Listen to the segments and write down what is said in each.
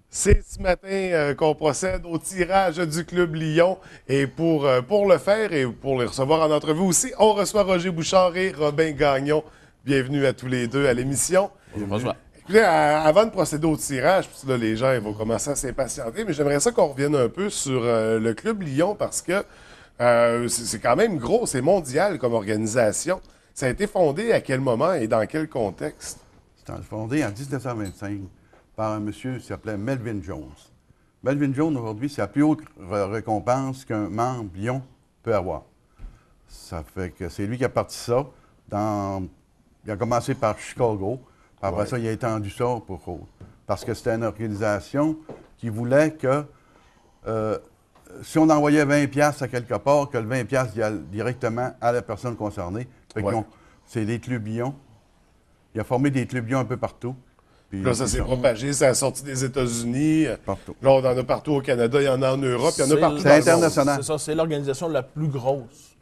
C'est ce matin qu'on procède au tirage du Club Lyon. Et pour le faire et pour les recevoir en entrevue aussi, on reçoit Roger Bouchard et Robin Gagnon. Bienvenue à tous les deux à l'émission. Bonjour, François. Écoutez, avant de procéder au tirage, puis là, les gens ils vont commencer à s'impatienter, mais j'aimerais ça qu'on revienne un peu sur le Club Lyon parce que c'est quand même gros, c'est mondial comme organisation. Ça a été fondé à quel moment et dans quel contexte? C'était fondé en 1925 par un monsieur qui s'appelait Melvin Jones. Melvin Jones, aujourd'hui, c'est la plus haute récompense qu'un membre Lyon peut avoir. Ça fait que c'est lui qui a parti ça. Il a commencé par Chicago. Après ça, il a étendu ça pour autres. Parce que c'était une organisation qui voulait que si on envoyait 20 pièces à quelque part, que le 20 pièces y aille directement à la personne concernée. Fait que c'est des clubs Lyon. Il a formé des clubs Lyon un peu partout. Puis là, ça s'est propagé, ça a sorti des États-Unis. Partout. Là, on en a partout au Canada, il y en a en Europe, il y en a partout C'est dans le international. monde. C'est ça, c'est l'organisation la plus grosse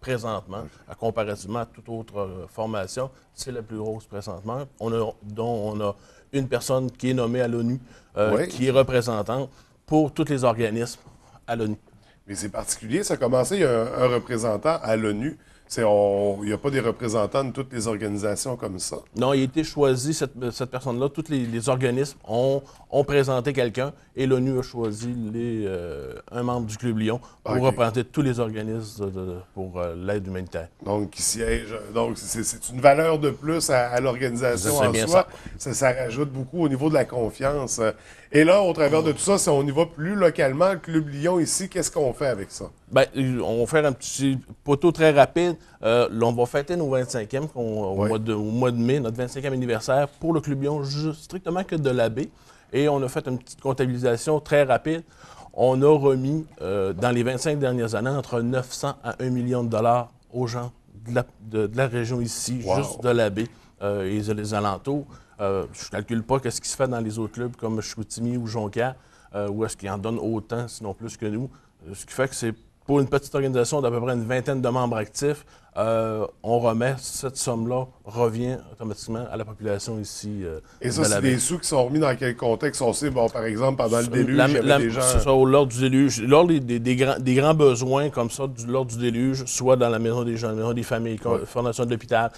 présentement, comparativement à toute autre formation. C'est la plus grosse présentement, dont on a une personne qui est nommée à l'ONU, qui est représentante pour tous les organismes à l'ONU. Mais c'est particulier, ça a commencé, il y a un représentant à l'ONU. Il n'y a pas des représentants de toutes les organisations comme ça. Non, il a été choisi, cette personne-là. Tous les organismes ont présenté quelqu'un et l'ONU a choisi un membre du Club Lyon pour représenter tous les organismes pour l'aide humanitaire. Donc, il siège. Donc, c'est une valeur de plus à l'organisation en soi. Ça rajoute beaucoup au niveau de la confiance. Et là, au travers de tout ça, si on y va plus localement, le Club Lyon ici, qu'est-ce qu'on fait avec ça? Bien, on va faire un petit poteau très rapide. Là, on va fêter nos 25e au mois de mai, notre 25e anniversaire pour le Club Lyon, strictement que de la baie. Et on a fait une petite comptabilisation très rapide. On a remis, dans les 25 dernières années, entre 900 à 1 million de dollars aux gens de la région ici, juste de la baie et les alentours. Je ne calcule pas ce qui se fait dans les autres clubs comme Chicoutimi ou Jonquière, où est-ce qu'ils en donnent autant, sinon plus que nous. Ce qui fait que c'est pour une petite organisation d'à peu près une vingtaine de membres actifs, on remet cette somme-là, revient automatiquement à la population ici. Et ça, c'est des sous qui sont remis dans quel contexte? On sait, bon, par exemple, pendant le déluge, il y avait des gens... C'est ça, lors du déluge. Lors des grands besoins comme ça, lors du déluge, soit dans la maison des jeunes, maison des familles, fondation de l'hôpital,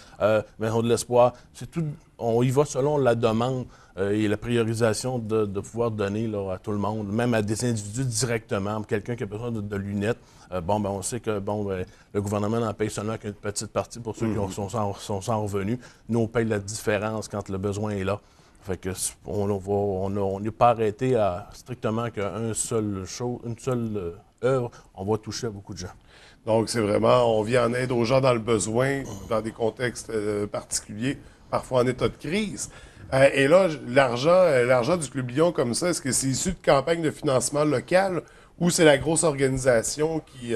maison de l'espoir, c'est tout. On y va selon la demande et la priorisation de pouvoir donner là, à tout le monde, même à des individus directement. Quelqu'un qui a besoin de lunettes, on sait que le gouvernement en paye seulement qu'une petite partie pour ceux qui sont sans revenus. Nous, on paye la différence quand le besoin est là. Fait que on n'est pas arrêté à strictement qu'une seule œuvre. On va toucher à beaucoup de gens. Donc, c'est vraiment, on vient en aide aux gens dans le besoin, dans des contextes particuliers, parfois en état de crise. Et là, l'argent du Club Lyon comme ça, est-ce que c'est issu de campagnes de financement local ou c'est la grosse organisation qui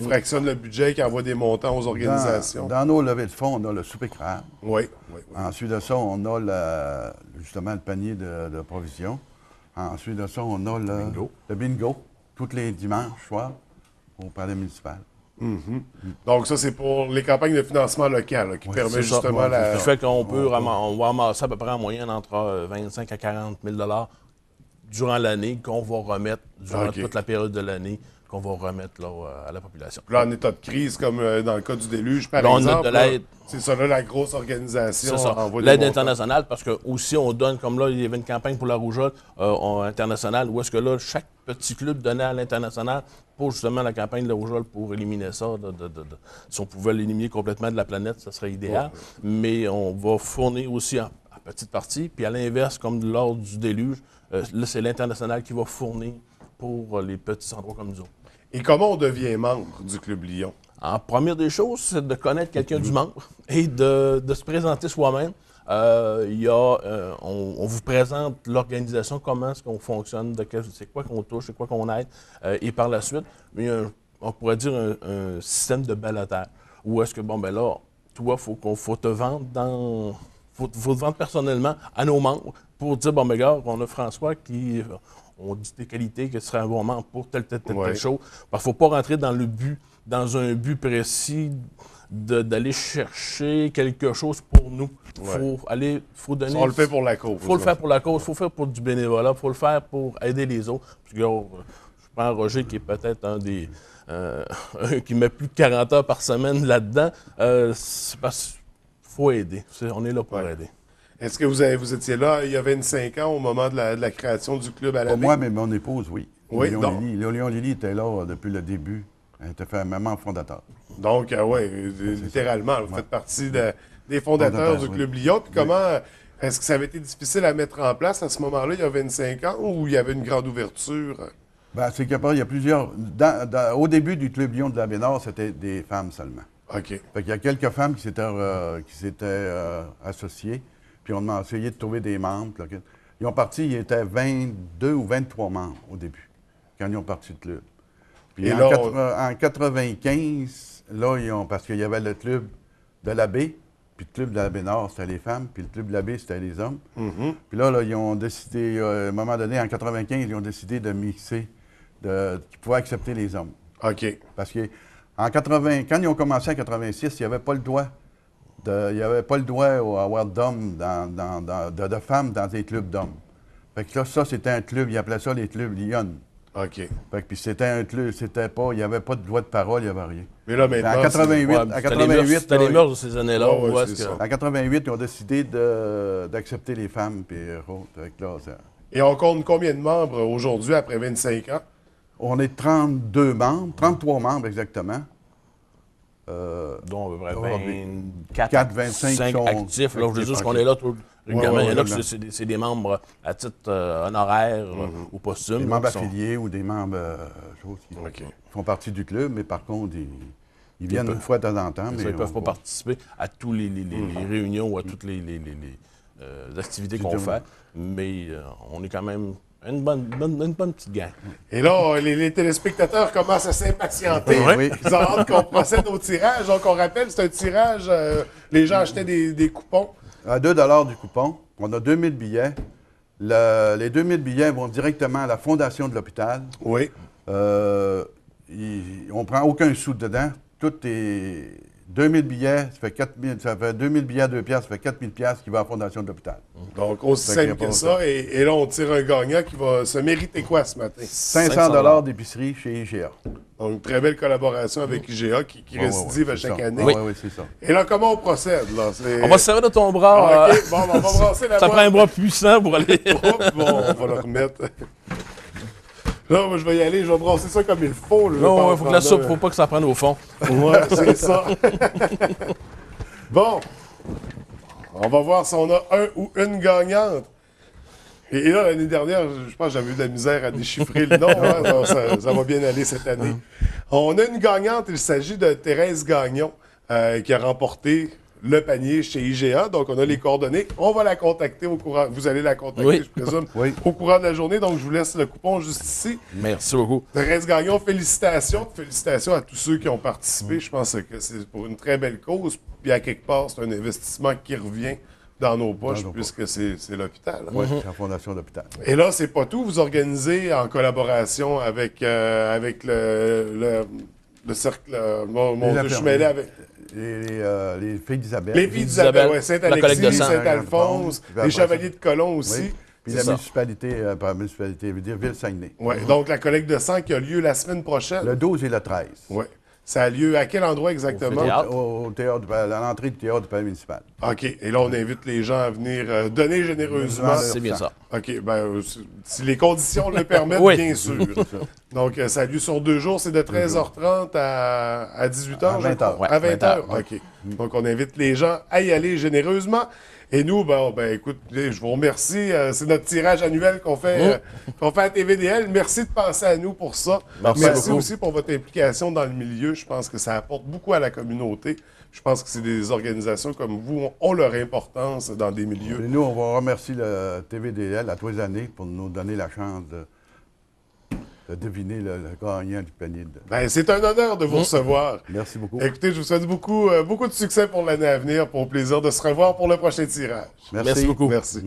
fractionne le budget, qui envoie des montants aux organisations? Dans nos levées de fonds, on a le souper crabe. Oui. Ensuite de ça, on a justement le panier de provisions. Ensuite de ça, on a le bingo, tous les dimanches soirs, au palais municipal. Donc ça, c'est pour les campagnes de financement local là, qui permet justement la... Ce qui fait qu'on on va ramasser à peu près en moyenne entre 25 à 40 000 $ durant l'année qu'on va remettre durant toute la période de l'année qu'on va remettre là, à la population. Là, en état de crise, comme dans le cas du déluge, par là, exemple, on a de l'aide. C'est ça, là, la grosse organisation envoie des l'aide montants. internationale, parce que aussi on donne, comme là, il y avait une campagne pour la rougeole internationale, où est-ce que là, chaque petit club donnait à l'international pour justement la campagne de la rougeole pour éliminer ça. Si on pouvait l'éliminer complètement de la planète, ça serait idéal. Mais on va fournir aussi en petite partie. Puis à l'inverse, comme lors du déluge, là, c'est l'international qui va fournir pour les petits endroits comme nous autres. Et comment on devient membre du Club Lyon? En première des choses, c'est de connaître quelqu'un du membre et de se présenter soi-même. On vous présente l'organisation, comment est-ce qu'on fonctionne, c'est quoi qu'on touche, c'est quoi qu'on aide. Et par la suite, on pourrait dire un système de ballotage. Où est-ce que, là, toi, faut te vendre faut te vendre personnellement à nos membres pour dire, regarde, on a François qui... On dit des qualités, que ce serait un bon membre pour telle chose. Parce qu'il ne faut pas rentrer dans un but précis d'aller chercher quelque chose pour nous. Faut donner. On le fait pour la cause. Faut le faire pour la cause, faut le faire pour du bénévolat, faut le faire pour aider les autres. Puis, je prends Roger qui est peut-être un des qui met plus de 40 heures par semaine là-dedans. C'est parce qu'il faut aider. On est là pour aider. Est-ce que vous étiez là il y a 25 ans au moment de la création du club à la Pour moi, mais mon épouse, oui. Oui, Léon Lily était là depuis le début. Elle était fait un membre fondateur. Donc, oui, littéralement, vous faites partie des fondateurs du Club Lion. Puis comment est-ce que ça avait été difficile à mettre en place à ce moment-là, il y a 25 ans, ou il y avait une grande ouverture? Ben, c'est qu'il y a plusieurs. Au début du Club Lion de la Baie-Nord, c'était des femmes seulement. OK. Fait qu'il y a quelques femmes qui s'étaient associées, puis on a essayé de trouver des membres. Là. Ils ont parti, il y était 22 ou 23 membres au début, quand ils ont parti le club. Puis en 95, là, parce qu'il y avait le club de la Baie, puis le club de la Baie-Nord, c'était les femmes, puis le club de la Baie, c'était les hommes. Mm-hmm. Puis là, ils ont décidé, à un moment donné, en 95, ils ont décidé de mixer, qu'ils pouvaient accepter les hommes. OK. Parce que quand ils ont commencé en 86, il n'y avait pas le droit à avoir d'hommes, de femmes dans des clubs d'hommes. Fait que là, ça, c'était un club, ils appelaient ça les clubs Lyon. OK. Fait que puis c'était un club, il n'y avait pas de droit de parole, il n'y avait rien. Mais là, maintenant, En 88, c'était les mœurs de ces années-là. En 88, ils ont décidé d'accepter les femmes, puis Et on compte combien de membres aujourd'hui, après 25 ans? On est 32 membres, 33 membres exactement. Dont à peu près 25 actifs. Là, je veux dire qu'on est là régulièrement. Il y en a que c'est des membres à titre honoraire ou posthume. Des membres affiliés ou des membres qui font partie du club, mais par contre, ils viennent une fois de temps en temps. Mais ils ne peuvent pas participer à toutes les réunions ou à toutes les activités qu'on fait. Mais on est quand même une bonne petite gang. Et là, les téléspectateurs commencent à s'impatienter. Oui. Ils ont hâte qu'on procède au tirage. Donc, on rappelle, c'est un tirage. Les gens achetaient des coupons. À 2 du coupon. On a 2000 billets. Les 2000 billets vont directement à la fondation de l'hôpital. Oui. On ne prend aucun sou dedans. Tout est 2000 billets, ça fait 2000 billets à 2 piastres, ça fait 4000 piastres qui va à la fondation de l'hôpital. Donc, aussi simple que ça. Et là, on tire un gagnant qui va se mériter quoi ce matin? 500 d'épicerie chez IGA. Donc, une très belle collaboration avec IGA qui récidive à chaque année. Oui, c'est ça. Et là, comment on procède? Là? On va se servir de ton bras. OK, bon, on va brasser la Ça prend un bras puissant pour aller. Bon, on va le remettre. Là, moi, je vais y aller, je vais brasser ça comme il faut. Là, non, il faut que la soupe, faut pas que ça prenne au fond. Ouais, c'est ça. Bon, on va voir si on a un ou une gagnante. Et là, l'année dernière, je pense que j'avais eu de la misère à déchiffrer le nom. Hein? Non, ça va bien aller cette année. On a une gagnante, il s'agit de Thérèse Gagnon, qui a remporté le panier chez IGA. Donc, on a les coordonnées. On va la contacter au courant. Vous allez la contacter, je présume, au courant de la journée. Donc, je vous laisse le coupon juste ici. Merci beaucoup. Thérèse Gagnon, félicitations. Félicitations à tous ceux qui ont participé. Je pense que c'est pour une très belle cause. Puis, à quelque part, c'est un investissement qui revient dans nos poches, puisque c'est l'hôpital. Oui, c'est la fondation de l'hôpital. Et là, c'est pas tout. Vous organisez en collaboration avec le cercle... je suis mêlé avec... Les filles d'Isabelle. Les filles d'Isabelle, oui. Saint-Alexis, Saint-Alphonse, les Chevaliers de Colomb aussi. Oui. Puis la municipalité, pas la municipalité, veut dire Ville-Saguenay. Oui, donc la collecte de sang qui a lieu la semaine prochaine. Le 12 et le 13. Oui. Ça a lieu à quel endroit exactement? Au théâtre, à l'entrée du théâtre du palais municipal. OK. Et là, on invite les gens à venir donner généreusement. C'est bien ça. OK. Ben, si les conditions le permettent, bien sûr. Donc, ça a lieu sur 2 jours. C'est de 13h30 à 18h, à 20h. À 20h. OK. Donc, on invite les gens à y aller généreusement. Et nous, écoute, je vous remercie. C'est notre tirage annuel qu'on fait à TVDL. Merci de penser à nous pour ça. Merci aussi pour votre implication dans le milieu. Je pense que ça apporte beaucoup à la communauté. Je pense que c'est des organisations comme vous ont leur importance dans des milieux. Et nous, on va remercier le TVDL à tous les années pour nous donner la chance de deviner le gagnant du panier. C'est un honneur de vous recevoir. Merci beaucoup. Écoutez, je vous souhaite beaucoup de succès pour l'année à venir, pour le plaisir de se revoir pour le prochain tirage. Merci beaucoup. Merci.